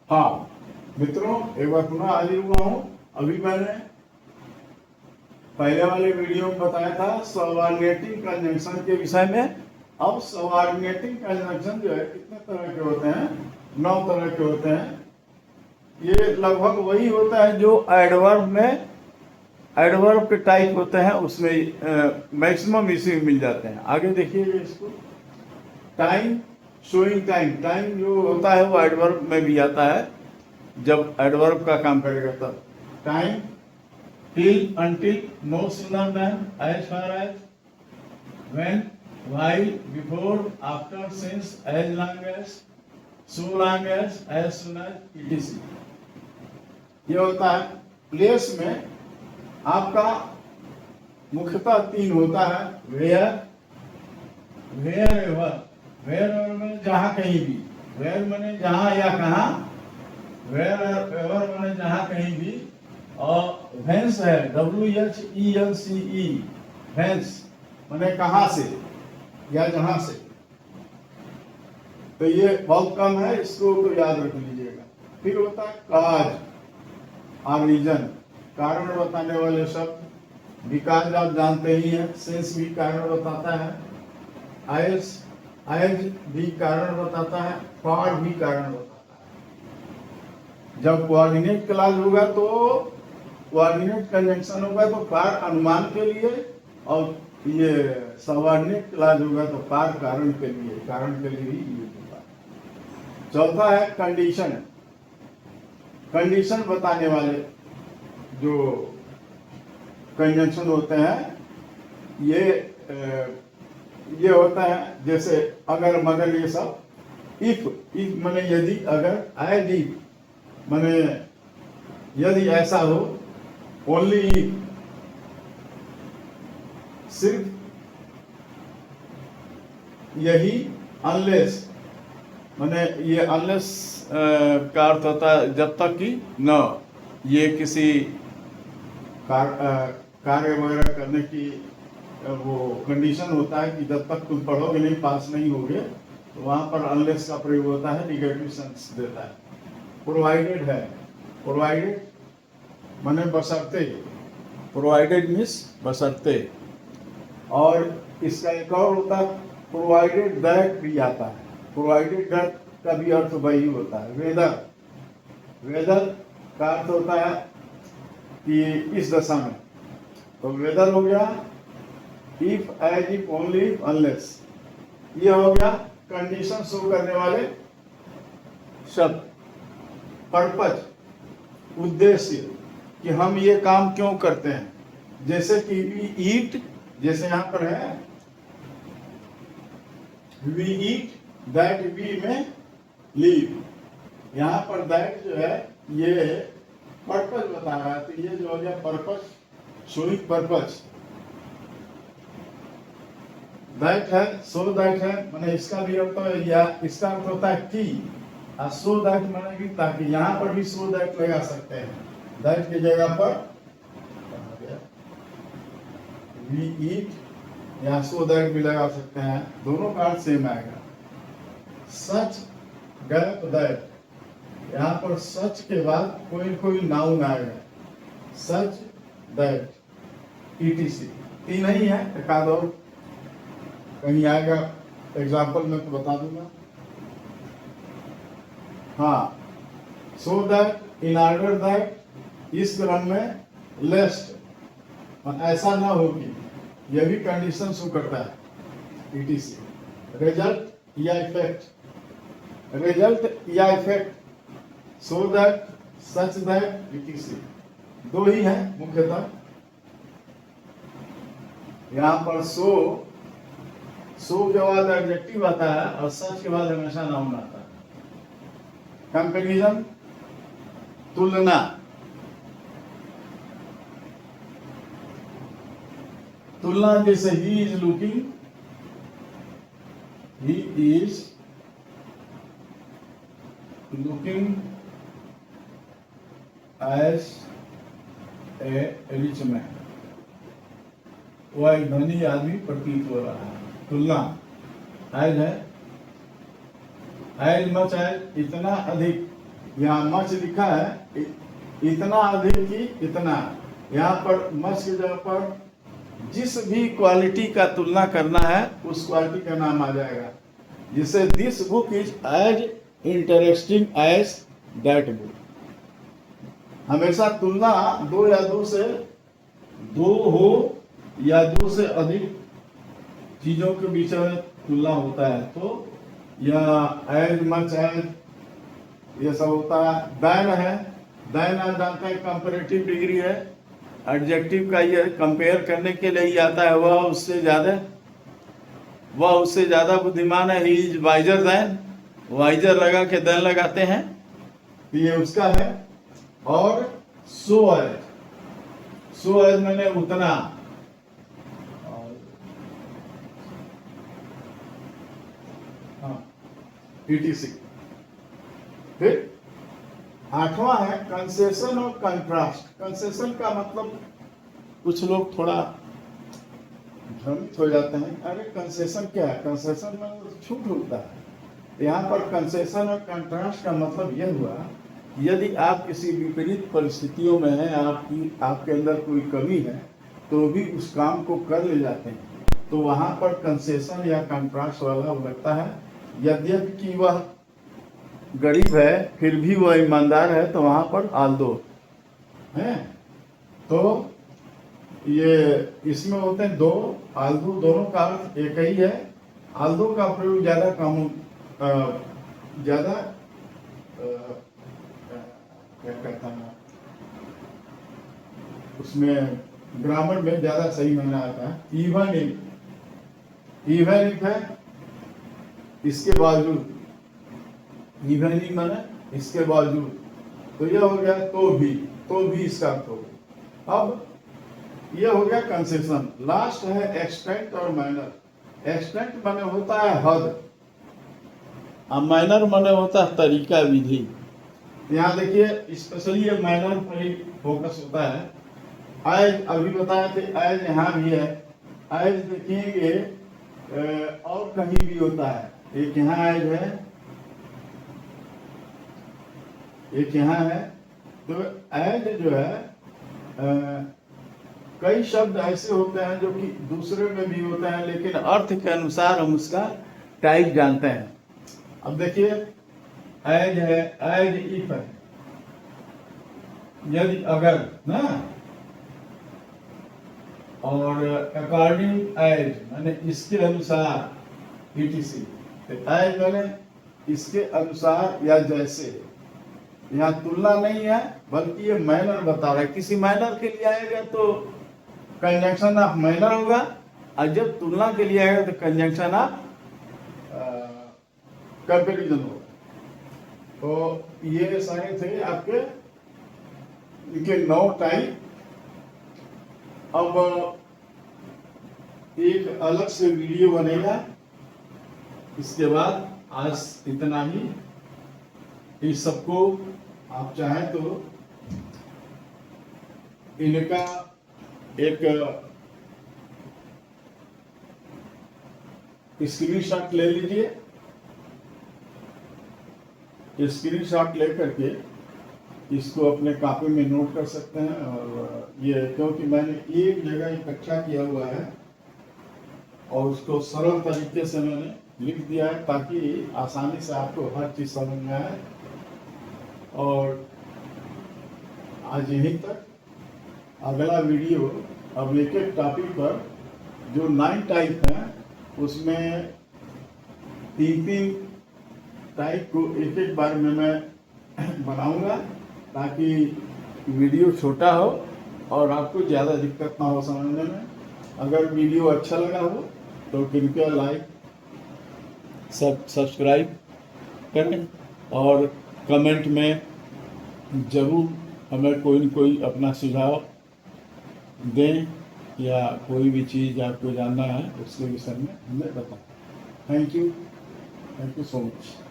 हाँ मित्रों, एक बार पुनः हाजिर हुआ हूँ। अभी मैंने पहले वाले वीडियो में बताया था सबऑर्डिनेटिंग कंजंक्शन के विषय में। अब सबऑर्डिनेटिंग कंजंक्शन जो है कितने तरह के होते हैं? 9 तरह के होते हैं। ये लगभग वही होता है जो एडवर्ब में एडवर्ब के टाइप होते हैं, उसमें मैक्सिमम इसी में मिल जाते हैं। आगे देखिएगा इसको। Time, showing time. टाइम जो होता है वो एडवर्ब में भी आता है, जब एडवर्ब का काम करेगा तब। Time, till, until, no sooner than, as far as, when, while, before, after, since, as long as, so long as soon as, etc. ये होता है। प्लेस में आपका मुख्यतः 3 होता है। Where, wherever. Wherever में जहां कहीं भी। वेयर माने जहां या कहां, वेयर एवर माने जहां कहीं भी। और वेंस है, WHENCE, वेंस माने कहां से या जहां से। तो ये बहुत कम है, इसको तो याद रख लीजिएगा। फिर होता है काज और रीजन, कारण बताने वाले शब्द। बिकॉज आप जानते ही हैं, सिंस भी कारण बताता है, एज भी कारण बताता है, फॉर भी कारण बताता है। जब कोऑर्डिनेट क्लॉज होगा तो कोऑर्डिनेट कंजंक्शन होगा तो फॉर अनुमान के लिए, और ये सबऑर्डिनेट क्लॉज होगा तो फॉर कारण के लिए, कारण के लिए ही यूज होगा। चौथा है कंडीशन। कंडीशन बताने वाले जो कंजंक्शन होते हैं, ये होता है जैसे अगर मगर, ये सब। इफ माने यदि, अगर। एज इफ माने यदि ऐसा हो। ओनली इफ, सिर्फ यही। अनलेस माने ये अनलेस का अर्थ होता है जब तक कि न, ये किसी कार्य वगैरह करने की वो कंडीशन होता है कि जब तक तुम पढ़ोगे नहीं, पास नहीं होगे, तो वहां पर अनलेस का प्रयोग होता है, निगेटिव सेंस देता है। प्रोवाइडेड है, प्रोवाइडेड माने बशर्ते, प्रोवाइडेड मीन्स बशर्ते। और इसका एक और होता है प्रोवाइडेड दैट भी आता है। प्रोवाइडेड दैट का भी अर्थ वही होता है। वेदर, वेदर का अर्थ होता है कि इस दशा में, तो वेदर हो गया। If, as if, only if, unless, ये हो गया कंडीशन शो करने वाले शब्द। पर्पज, उद्देश्य, कि हम ये काम क्यों करते हैं। जैसे कि वी ईट, जैसे यहां पर है वी ईट, दैट वी में लीव। यहां पर दैट जो है ये पर्पज बता रहा है, तो ये जो हो गया पर्पज, शोइंग पर्पज। दैट है, सो दैट है, माने इसका भी अर्थ है, या इसका अर्थ होता है कि, और सो दैट माने कि ताकि। यहां पर भी सो दैट लगा सकते हैं, दैट की जगह पर वी ईट या सो दैट भी लगा सकते हैं, दोनों का अर्थ सेम आएगा। सच, गैप, दैट, यहाँ पर सच के बाद कोई कोई नाउन आएगा, सच, दैट, ईटीसी। 3 ही है, एक आध और कहीं आएगा एग्जाम्पल में तो बता दूंगा। हाँ, so that, in order that, इस क्रम में, लेस्ट ऐसा ना हो कि, यह भी कंडीशन शो करता है, ईटीसी। रिजल्ट या इफेक्ट, रिजल्ट या effect, so that, such that, etc.. 2 ही है मुख्यतः। यहां पर सो के बाद एडजेक्टिव आता है और सच के बाद हमेशा नाउन आता है। कंपैरिजन, तुलना, तुलना जैसे he is looking, he is looking as a rich man, वह एक धनी आदमी प्रतीत हो रहा है। तुलना, एज है, एज मच एज, इतना अधिक, यहाँ मच लिखा है, इतना अधिक की इतना, यहाँ पर मच की जगह पर जिस भी क्वालिटी का तुलना करना है उस क्वालिटी का नाम आ जाएगा। जिससे this book is as interesting as that book. हमेशा तुलना दो या दो से दो हो या दो से अधिक चीजों के बीच में तुलना होता है, तो यह एज मच एज ये सब होता है। दैन है, दैन आप जानते हैं कंपैरेटिव डिग्री है, एडजेक्टिव का ये कंपेयर करने के लिए ही आता है। वह उससे ज्यादा बुद्धिमान है, he is wiser than, wiser लगा के दैन लगाते हैं, ये उसका है। और सो एज मैंने उतना, ETC। फिर आठवां है कंसेशन और कंट्रास्ट। कंसेशन का मतलब कुछ लोग थोड़ा भ्रमित हो जाते हैं, अरे कंसेशन क्या है? कंसेशन में छूट होता है। यहाँ पर कंसेशन और कंट्रास्ट का मतलब यह हुआ, यदि आप किसी विपरीत परिस्थितियों में हैं, आपके अंदर कोई कमी है, तो भी उस काम को कर ले जाते हैं, तो वहां पर कंसेशन या कंट्रास्ट वाला लगता है। यद्यपि कि वह गरीब है फिर भी वह ईमानदार है, तो वहां पर आल्दो है। तो ये इसमें होते हैं दो, आल्दो दोनों का अर्थ एक ही है। आल्दो का प्रयोग ज्यादा क्या कहता है, उसमें ग्रामर में ज्यादा सही माना आता है। इवन इफ है इसके बावजूद, इवन ही माना इसके बावजूद, तो यह हो गया तो भी इसका अर्थ हो गया। अब यह हो गया कंसेशन। लास्ट है एक्सटेंट और माइनर। एक्सटेंट माने होता है हद, और माइनर माने होता है तरीका, विधि। यहाँ देखिए स्पेशली ये माइनर पर ही फोकस होता है। एज अभी बताया थे, एज यहाँ भी है। एज देखिए और कहीं भी होता है, एक यहाँ एज है, एक यहाँ है। तो एज जो है कई शब्द ऐसे होते हैं जो कि दूसरे में भी होते हैं, लेकिन अर्थ के अनुसार हम उसका टाइप जानते हैं। अब देखिए एज है, एज इफ है, यदि अगर ना, और अकॉर्डिंग एज माने इसके अनुसार, ETC। एज माने इसके अनुसार या जैसे। यहाँ तुलना नहीं है बल्कि ये मैनर बता रहा है। किसी मैनर के लिए आएगा तो कंजंक्शन ऑफ मैनर होगा, और जब तुलना के लिए आएगा तो कंजंक्शन ऑफ कंपैरिजन होगा। तो ये सारे थे आपके इनके 9 टाइप। अब एक अलग से वीडियो बनेगा, इसके बाद आज इतना ही। इस सबको आप चाहें तो इनका एक स्क्रीनशॉट ले लीजिए। स्क्रीनशॉट लेकर के इसको अपने कॉपी में नोट कर सकते हैं। और ये क्योंकि मैंने एक जगह इकट्ठा किया हुआ है और उसको सरल तरीके से मैंने लिख दिया है, ताकि आसानी से आपको हर चीज समझ में आए। और आज यहीं तक। अगला वीडियो अब एक एक टॉपिक पर, जो 9 टाइप हैं उसमें 3 टाइप को एक एक बार में मैं बनाऊंगा, ताकि वीडियो छोटा हो और आपको ज़्यादा दिक्कत ना हो समझने में। अगर वीडियो अच्छा लगा हो तो कृपया लाइक सब्सक्राइब करें और कमेंट में ज़रूर हमें कोई न कोई अपना सुझाव दें, या कोई भी चीज़ आपको जानना है उसके विषय में हमें बताएं। Thank you so much.